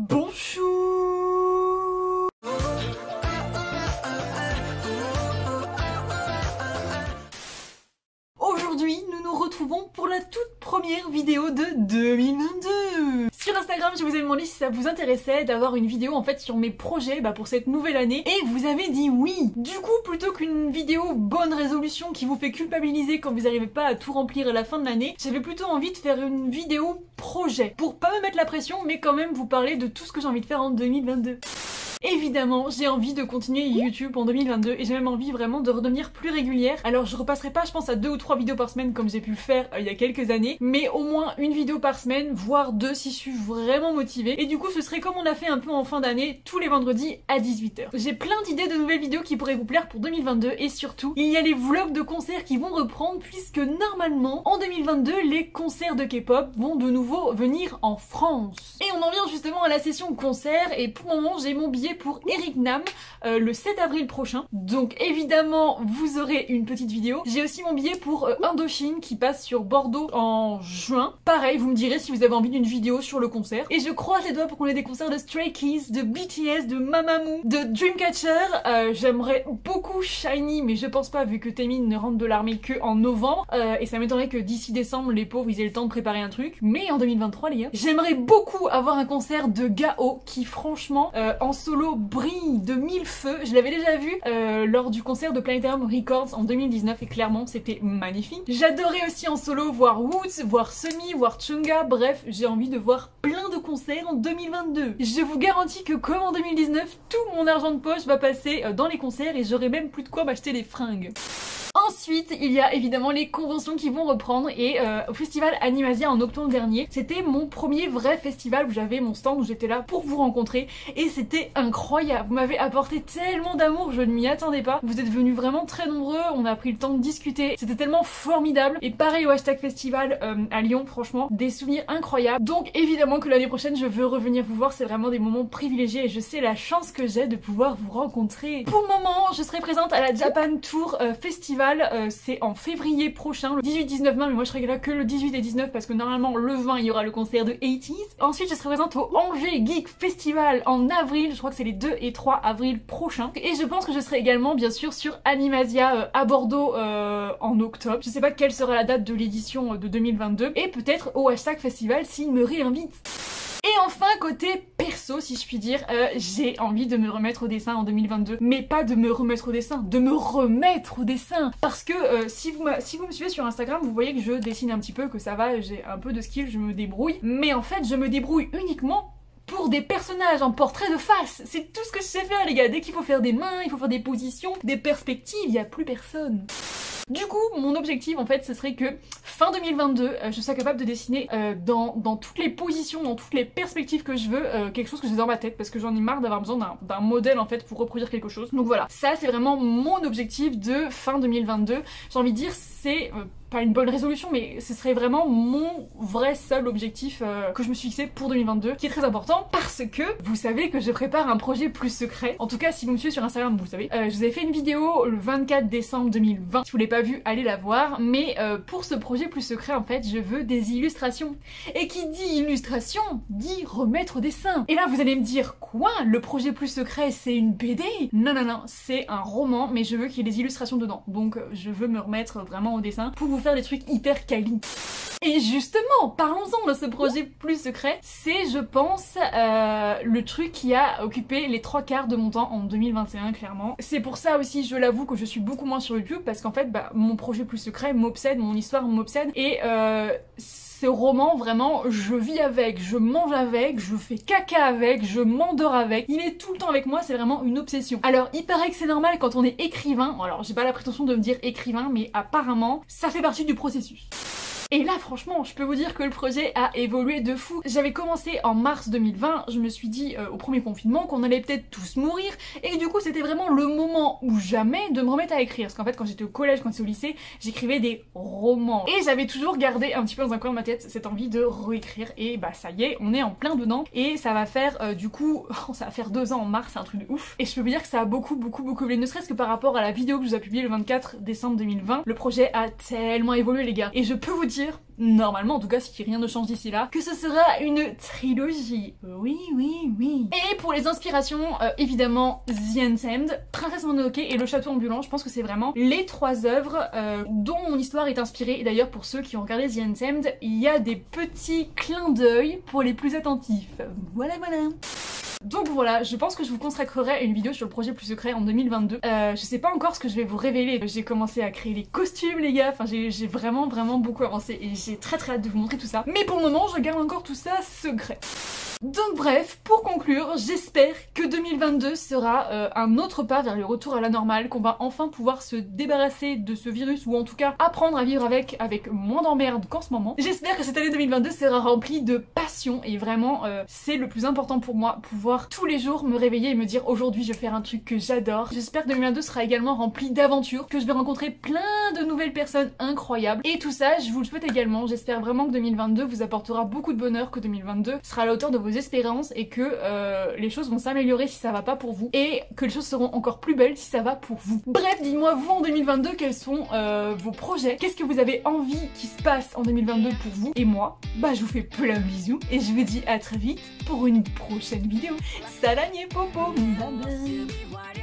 Bonjour. Aujourd'hui, nous nous retrouvons pour la toute première vidéo de 2022. Sur Instagram, je vous ai demandé si ça vous intéressait d'avoir une vidéo en fait sur mes projets pour cette nouvelle année et vous avez dit oui. Du coup, plutôt qu'une vidéo bonne résolution qui vous fait culpabiliser quand vous n'arrivez pas à tout remplir à la fin de l'année, j'avais plutôt envie de faire une vidéo projet pour pas me mettre la pression mais quand même vous parler de tout ce que j'ai envie de faire en 2022. Évidemment, j'ai envie de continuer YouTube en 2022 et j'ai même envie vraiment de redevenir plus régulière. Alors je repasserai pas je pense à 2 ou 3 vidéos par semaine comme j'ai pu le faire il y a quelques années, mais au moins une vidéo par semaine, voire 2 si je suis vraiment motivée. Et du coup ce serait comme on a fait un peu en fin d'année, tous les vendredis à 18 h. J'ai plein d'idées de nouvelles vidéos qui pourraient vous plaire pour 2022 et surtout, il y a les vlogs de concerts qui vont reprendre puisque normalement en 2022 les concerts de K-pop vont de nouveau venir en France. Et on en vient justement à la session concert et pour le moment j'ai mon billet pour Eric Nam le 7 avril prochain. Donc évidemment vous aurez une petite vidéo. J'ai aussi mon billet pour Indochine qui passe sur Bordeaux en juin. Pareil, vous me direz si vous avez envie d'une vidéo sur le concert. Et je croise les doigts pour qu'on ait des concerts de Stray Kids, de BTS, de Mamamoo, de Dreamcatcher. J'aimerais beaucoup SHINee mais je pense pas vu que Taemin ne rentre de l'armée que en novembre. Et ça m'étonnerait que d'ici décembre les pauvres ils aient le temps de préparer un truc. Mais en 2023 les gars, j'aimerais beaucoup avoir un concert de Gao qui franchement en solo brille de mille feux. Je l'avais déjà vu lors du concert de Planetarium Records en 2019 et clairement c'était magnifique. J'adorais aussi en solo voir Woods, voir Semi, voir Chunga, bref j'ai envie de voir plein de concerts en 2022. Je vous garantis que comme en 2019, tout mon argent de poche va passer dans les concerts et j'aurai même plus de quoi m'acheter des fringues. Ensuite, il y a évidemment les conventions qui vont reprendre et au festival Animasia en octobre dernier, c'était mon premier vrai festival où j'avais mon stand, où j'étais là pour vous rencontrer et c'était incroyable. Vous m'avez apporté tellement d'amour, je ne m'y attendais pas. Vous êtes venus vraiment très nombreux, on a pris le temps de discuter, c'était tellement formidable. Et pareil au hashtag festival à Lyon, franchement, des souvenirs incroyables. Donc évidemment que l'année prochaine, je veux revenir vous voir, c'est vraiment des moments privilégiés et je sais la chance que j'ai de pouvoir vous rencontrer. Pour le moment, je serai présente à la Japan Tour Festival. C'est en février prochain, le 18-19 mai, mais moi je serai là que le 18 et 19 parce que normalement le 20 il y aura le concert de 80s. Ensuite je serai présente au Angers Geek Festival en avril, je crois que c'est les 2 et 3 avril prochains. Et je pense que je serai également bien sûr sur Animasia à Bordeaux en octobre. Je sais pas quelle sera la date de l'édition de 2022 et peut-être au hashtag festival s'il me réinvite. Et enfin, côté perso, si je puis dire, j'ai envie de me remettre au dessin en 2022. Mais pas de me remettre au dessin, de me remettre au dessin. Parce que si vous me suivez sur Instagram, vous voyez que je dessine un petit peu, que ça va, j'ai un peu de skill, je me débrouille. Mais en fait, je me débrouille uniquement pour des personnages en portrait de face. C'est tout ce que je sais faire les gars. Dès qu'il faut faire des mains, il faut faire des positions, des perspectives, il n'y a plus personne. Du coup, mon objectif en fait, ce serait que fin 2022, je sois capable de dessiner dans toutes les positions, dans toutes les perspectives que je veux, quelque chose que j'ai dans ma tête, parce que j'en ai marre d'avoir besoin d'un modèle en fait pour reproduire quelque chose. Donc voilà, ça c'est vraiment mon objectif de fin 2022. J'ai envie de dire, c'est pas une bonne résolution, mais ce serait vraiment mon vrai seul objectif que je me suis fixé pour 2022, qui est très important parce que vous savez que je prépare un projet plus secret. En tout cas, si vous me suivez sur Instagram, vous le savez. Je vous avais fait une vidéo le 24 décembre 2020. Si vous l'avez pas vue, allez la voir. Mais pour ce projet plus secret, en fait, je veux des illustrations. Et qui dit illustration, dit remettre au dessin. Et là, vous allez me dire, quoi? Le projet plus secret, c'est une BD? Non, non, non, c'est un roman, mais je veux qu'il y ait des illustrations dedans. Donc, je veux me remettre vraiment au dessin pour vous faire des trucs hyper quali. Et justement, parlons-en de ce projet plus secret. C'est, je pense, le truc qui a occupé les 3/4 de mon temps en 2021, clairement. C'est pour ça aussi, je l'avoue, que je suis beaucoup moins sur YouTube, parce qu'en fait, mon projet plus secret m'obsède, mon histoire m'obsède, et ce roman, vraiment, je vis avec, je mange avec, je fais caca avec, je m'endors avec. Il est tout le temps avec moi, c'est vraiment une obsession. Alors, il paraît que c'est normal quand on est écrivain. Alors, j'ai pas la prétention de me dire écrivain, mais apparemment, ça fait partie du processus. Et là franchement je peux vous dire que le projet a évolué de fou. J'avais commencé en mars 2020, je me suis dit au premier confinement qu'on allait peut-être tous mourir et du coup c'était vraiment le moment ou jamais de me remettre à écrire. Parce qu'en fait quand j'étais au collège, quand j'étais au lycée, j'écrivais des romans. Et j'avais toujours gardé un petit peu dans un coin de ma tête cette envie de réécrire et bah ça y est, on est en plein dedans et ça va faire du coup, ça va faire 2 ans en mars, c'est un truc de ouf. Et je peux vous dire que ça a beaucoup évolué, ne serait-ce que par rapport à la vidéo que je vous ai publiée le 24 décembre 2020. Le projet a tellement évolué les gars. Et je peux vous dire sûr, normalement en tout cas si rien ne change d'ici là, que ce sera une trilogie. Oui, oui, oui. Et pour les inspirations, évidemment The Untamed, Princesse Mononoke et Le Château Ambulant, je pense que c'est vraiment les 3 œuvres dont mon histoire est inspirée. Et d'ailleurs pour ceux qui ont regardé The Untamed, il y a des petits clins d'œil pour les plus attentifs. Voilà, voilà. Donc voilà, je pense que je vous consacrerai une vidéo sur le projet Plus Secret en 2022. Je sais pas encore ce que je vais vous révéler. J'ai commencé à créer les costumes les gars, enfin j'ai vraiment beaucoup avancé et j'ai très hâte de vous montrer tout ça. Mais pour le moment, je garde encore tout ça secret. Donc bref, pour conclure, j'espère que 2022 sera un autre pas vers le retour à la normale, qu'on va enfin pouvoir se débarrasser de ce virus ou en tout cas apprendre à vivre avec moins d'emmerdes qu'en ce moment. J'espère que cette année 2022 sera remplie de passion et vraiment c'est le plus important pour moi, pouvoir tous les jours me réveiller et me dire aujourd'hui je vais faire un truc que j'adore. J'espère que 2022 sera également rempli d'aventures, que je vais rencontrer plein de nouvelles personnes incroyables et tout ça je vous le souhaite également. J'espère vraiment que 2022 vous apportera beaucoup de bonheur, que 2022 sera à la hauteur de vos espérances et que les choses vont s'améliorer si ça va pas pour vous et que les choses seront encore plus belles si ça va pour vous. Bref, dites-moi vous en 2022 quels sont vos projets, qu'est-ce que vous avez envie qui se passe en 2022 pour vous et moi, bah je vous fais plein de bisous et je vous dis à très vite pour une prochaine vidéo. Salam et popo, bye bye.